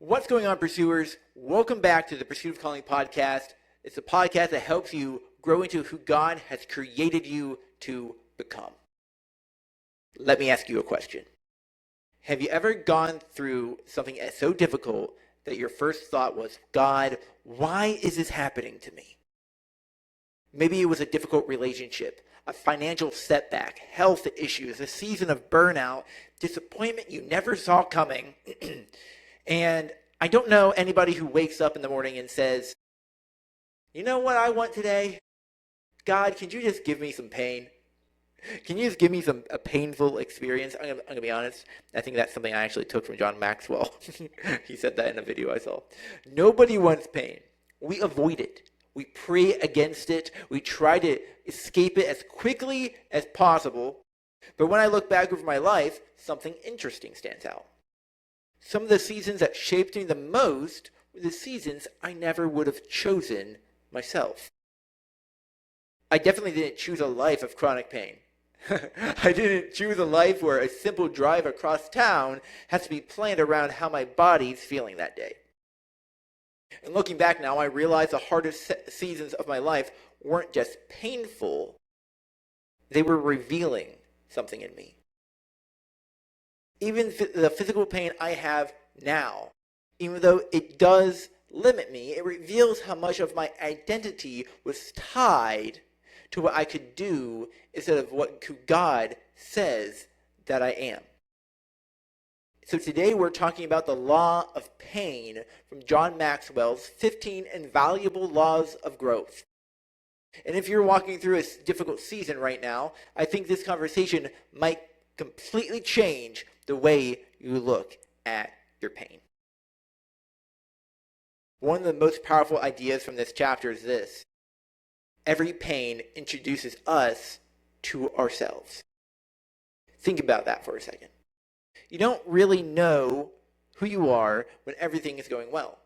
What's going on, pursuers? Welcome back to the Pursuit of Calling podcast. It's a podcast that helps you grow into who God has created you to become. Let me ask you a question. Have you ever gone through something so difficult that your first thought was, God, why is this happening to me? Maybe it was a difficult relationship, a financial setback, health issues, a season of burnout, disappointment you never saw coming. And I don't know anybody who wakes up in the morning and says, you know what I want today? God, can you just give me some pain? Can you just give me a painful experience? I'm gonna be honest. I think that's something I actually took from John Maxwell. He said that in a video I saw. Nobody wants pain. We avoid it. We pray against it. We try to escape it as quickly as possible. But when I look back over my life, something interesting stands out. Some of the seasons that shaped me the most were the seasons I never would have chosen myself. I definitely didn't choose a life of chronic pain. I didn't choose a life where a simple drive across town has to be planned around how my body's feeling that day. And looking back now, I realize the hardest seasons of my life weren't just painful, they were revealing something in me. Even the physical pain I have now, even though it does limit me, it reveals how much of my identity was tied to what I could do instead of what God says that I am. So today we're talking about the law of pain from John Maxwell's 15 Invaluable Laws of Growth. And if you're walking through a difficult season right now, I think this conversation might completely change the way you look at your pain. One of the most powerful ideas from this chapter is this: every pain introduces us to ourselves. Think about that for a second. You don't really know who you are when everything is going well.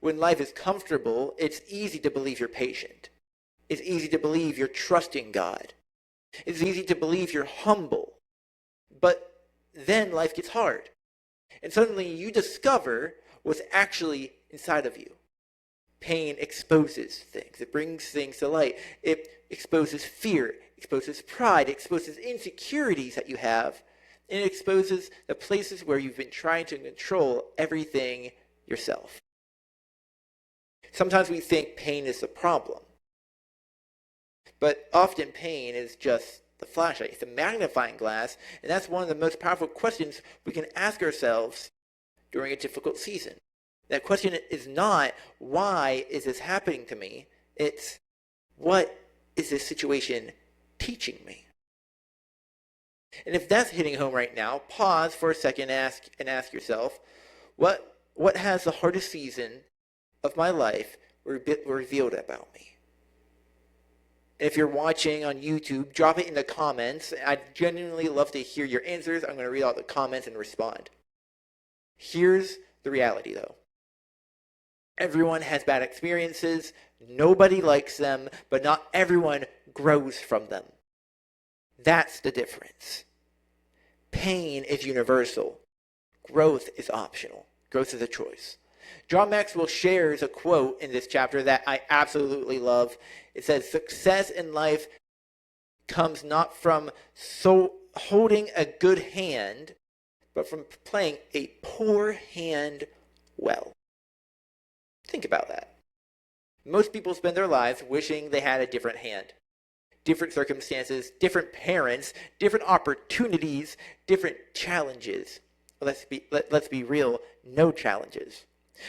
When life is comfortable, it's easy to believe you're patient. It's easy to believe you're trusting God. It's easy to believe you're humble. But then life gets hard. And suddenly you discover what's actually inside of you. Pain exposes things. It brings things to light. It exposes fear, exposes pride, exposes insecurities that you have, and it exposes the places where you've been trying to control everything yourself. Sometimes we think pain is the problem, but often pain is just the flashlight. It's a magnifying glass, and that's one of the most powerful questions we can ask ourselves during a difficult season. That question is not, why is this happening to me? It's, what is this situation teaching me? And if that's hitting home right now, pause for a second and ask yourself, what has the hardest season of my life revealed about me? And if you're watching on YouTube, drop it in the comments. I'd genuinely love to hear your answers. I'm going to read out the comments and respond. Here's the reality, though. Everyone has bad experiences. Nobody likes them, but not everyone grows from them. That's the difference. Pain is universal. Growth is optional. Growth is a choice. John Maxwell shares a quote in this chapter that I absolutely love. It says, success in life comes not from holding a good hand, but from playing a poor hand well. Think about that. Most people spend their lives wishing they had a different hand. Different circumstances, different parents, different opportunities, different challenges. Let's be real, no challenges.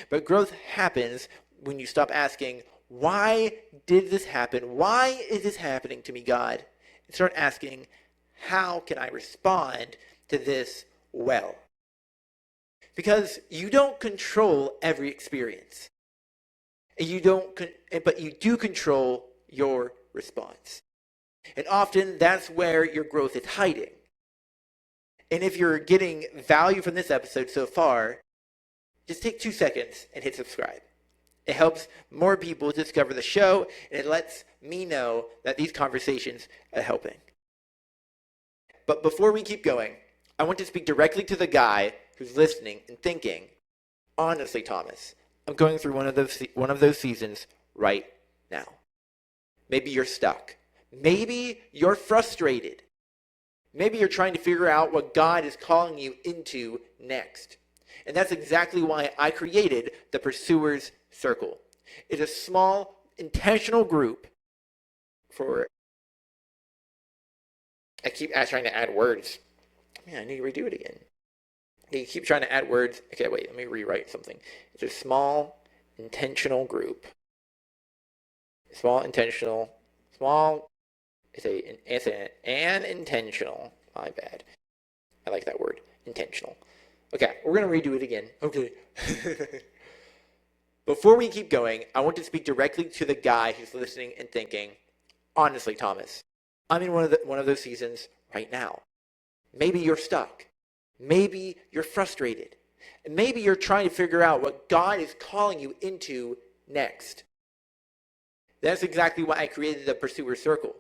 But growth happens when you stop asking, why did this happen? Why is this happening to me, God? And start asking, how can I respond to this well? Because you don't control every experience. But you do control your response. And often that's where your growth is hiding. And if you're getting value from this episode so far, just take 2 seconds and hit subscribe. It helps more people discover the show, and it lets me know that these conversations are helping. But before we keep going, I want to speak directly to the guy who's listening and thinking, Honestly, Thomas, I'm going through one of those seasons right now. Maybe you're stuck. Maybe you're frustrated. Maybe you're trying to figure out what God is calling you into next. And that's exactly why I created the Pursuers Circle. It's a small, intentional group for... I keep trying to add words. Man, I need to redo it again. You keep trying to add words. Okay, wait, let me rewrite something. It's a small, intentional group. It's an intentional. My bad. I like that word, intentional. Okay, we're going to redo it again. Okay. Before we keep going, I want to speak directly to the guy who's listening and thinking, honestly, Thomas, I'm in one of those seasons right now. Maybe you're stuck. Maybe you're frustrated. And maybe you're trying to figure out what God is calling you into next. That's exactly why I created the Pursuer Circle.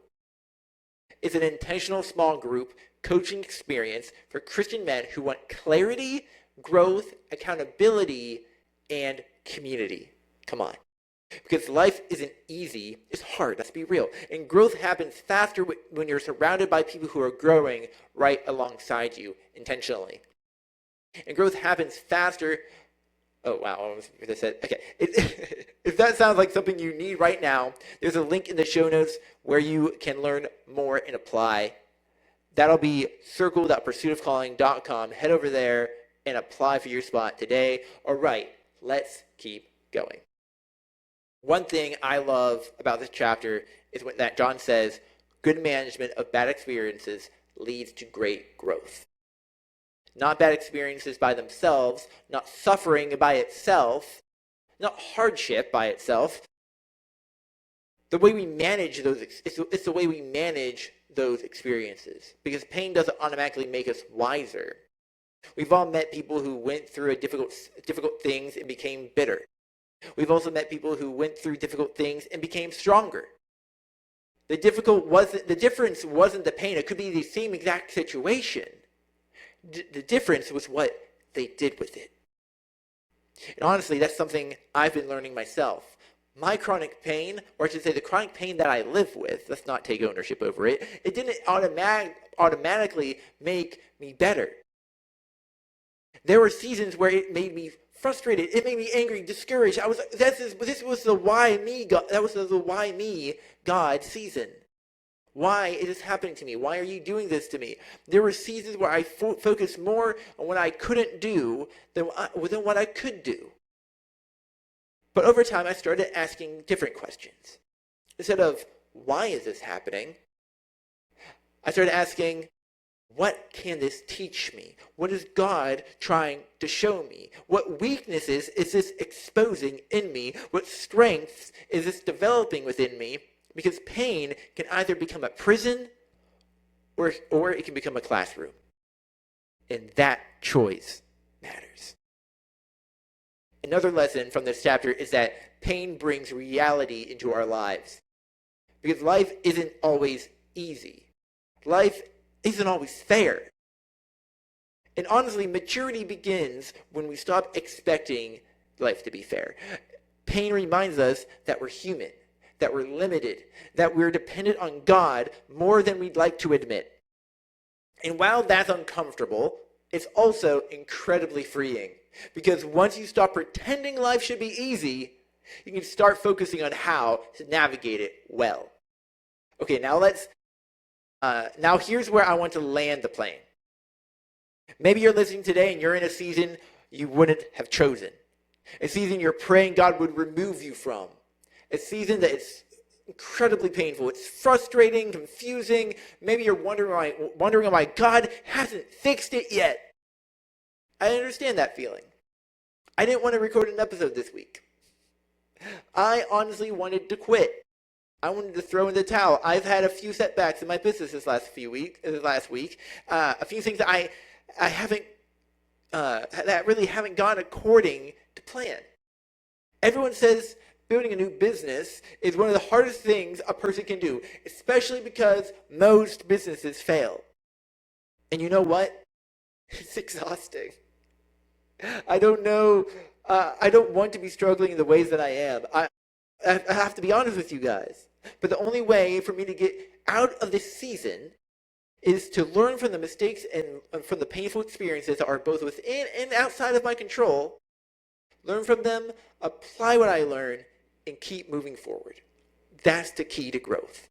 It's an intentional small group coaching experience for Christian men who want clarity, growth, accountability, and community. Come on. Because life isn't easy, it's hard, let's be real. And growth happens faster when you're surrounded by people who are growing right alongside you intentionally. And growth happens faster... Oh, wow, I almost said... Okay, if that sounds like something you need right now, there's a link in the show notes where you can learn more and apply. That'll be circle.pursuitofcalling.com. Head over there and apply for your spot today. All right, let's keep going. One thing I love about this chapter is that John says, good management of bad experiences leads to great growth. Not bad experiences by themselves, not suffering by itself, not hardship by itself. The way we manage those, it's the way we manage those experiences. Because pain doesn't automatically make us wiser. We've all met people who went through difficult things and became bitter. We've also met people who went through difficult things and became stronger. The difference wasn't the pain. It could be the same exact situation. The difference was what they did with it. And honestly, that's something I've been learning myself. My chronic pain, or I should say the chronic pain that I live with, let's not take ownership over it, it didn't automatically make me better. There were seasons where it made me frustrated. It made me angry, discouraged. This was the why me God. That was the why me God season. Why is this happening to me? Why are you doing this to me? There were seasons where I focused more on what I couldn't do than what I could do. But over time, I started asking different questions. Instead of, why is this happening? I started asking, what can this teach me? What is God trying to show me? What weaknesses is this exposing in me? What strengths is this developing within me? Because pain can either become a prison or it can become a classroom. And that choice matters. Another lesson from this chapter is that pain brings reality into our lives. Because life isn't always easy. Life isn't always fair. And honestly, maturity begins when we stop expecting life to be fair. Pain reminds us that we're human, that we're limited, that we're dependent on God more than we'd like to admit. And while that's uncomfortable, it's also incredibly freeing. Because once you stop pretending life should be easy, you can start focusing on how to navigate it well. Okay, now here's where I want to land the plane. Maybe you're listening today and you're in a season you wouldn't have chosen. A season you're praying God would remove you from. A season that is incredibly painful. It's frustrating, confusing. Maybe you're wondering why God hasn't fixed it yet. I understand that feeling. I didn't want to record an episode this week. I honestly wanted to quit. I wanted to throw in the towel. I've had a few setbacks in my business this last week. A few things that I haven't that really haven't gone according to plan. Everyone says building a new business is one of the hardest things a person can do, especially because most businesses fail. And you know what? It's exhausting. I don't know I don't want to be struggling in the ways that I am. I have to be honest with you guys. But the only way for me to get out of this season is to learn from the mistakes and from the painful experiences that are both within and outside of my control, learn from them, apply what I learn, and keep moving forward. That's the key to growth.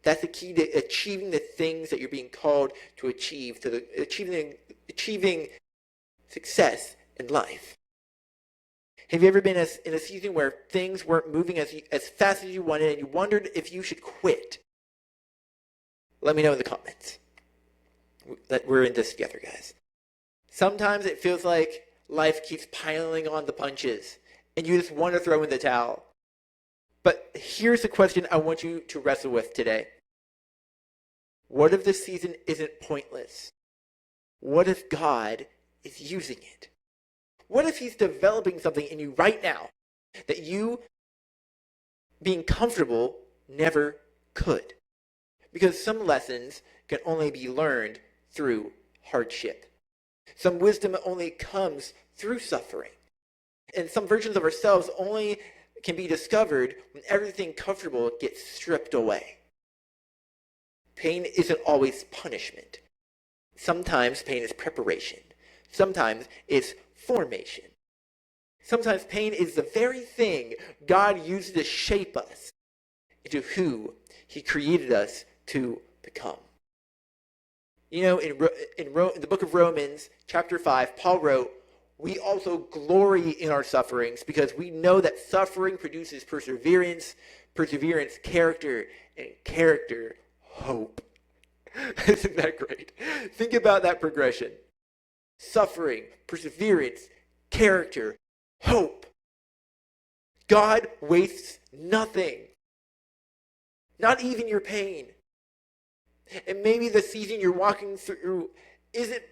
That's the key to achieving the things that you're being called to achieve, to achieving success in life. Have you ever been in a season where things weren't moving as fast as you wanted and you wondered if you should quit? Let me know in the comments. That we're in this together, guys. Sometimes it feels like life keeps piling on the punches and you just want to throw in the towel. But here's the question I want you to wrestle with today. What if this season isn't pointless? What if God is using it? What if he's developing something in you right now that you, being comfortable, never could? Because some lessons can only be learned through hardship. Some wisdom only comes through suffering. And some versions of ourselves only can be discovered when everything comfortable gets stripped away. Pain isn't always punishment. Sometimes pain is preparation. Sometimes it's formation. Sometimes pain is the very thing God uses to shape us into who he created us to become. You know, in the book of Romans, chapter 5, Paul wrote, "We also glory in our sufferings because we know that suffering produces perseverance, perseverance, character, and character, hope." Isn't that great? Think about that progression. Suffering, perseverance, character, hope. God wastes nothing. Not even your pain. And maybe the season you're walking through isn't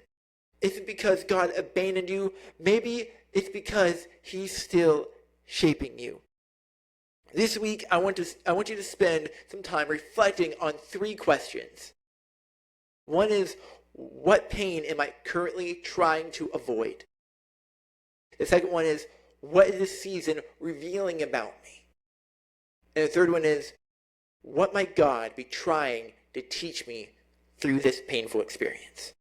because God abandoned you. Maybe it's because he's still shaping you. This week, I want you to spend some time reflecting on 3 questions. One is, what pain am I currently trying to avoid? The second one is, what is this season revealing about me? And the third one is, what might God be trying to teach me through this painful experience?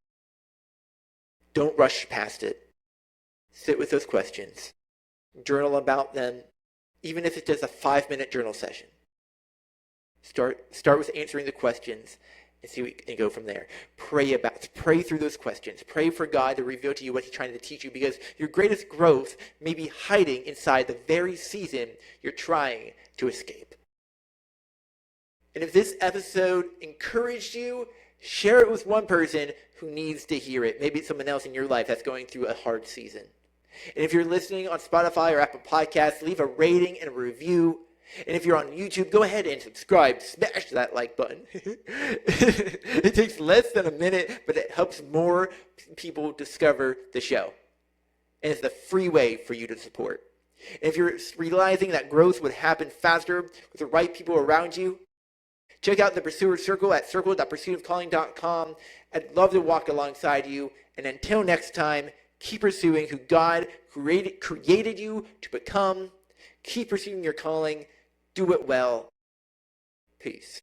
Don't rush past it. Sit with those questions. Journal about them, even if it's just a 5-minute journal session. Start with answering the questions and see what you can go from there. Pray through those questions. Pray for God to reveal to you what he's trying to teach you, because your greatest growth may be hiding inside the very season you're trying to escape. And if this episode encouraged you, share it with one person who needs to hear it. Maybe it's someone else in your life that's going through a hard season. And if you're listening on Spotify or Apple Podcasts, leave a rating and a review. And if you're on YouTube, go ahead and subscribe. Smash that like button. It takes less than a minute, but it helps more people discover the show. And it's the free way for you to support. And if you're realizing that growth would happen faster with the right people around you, check out the Pursuer Circle at circle.pursuitofcalling.com. I'd love to walk alongside you. And until next time, keep pursuing who God created you to become. Keep pursuing your calling. Do it well. Peace.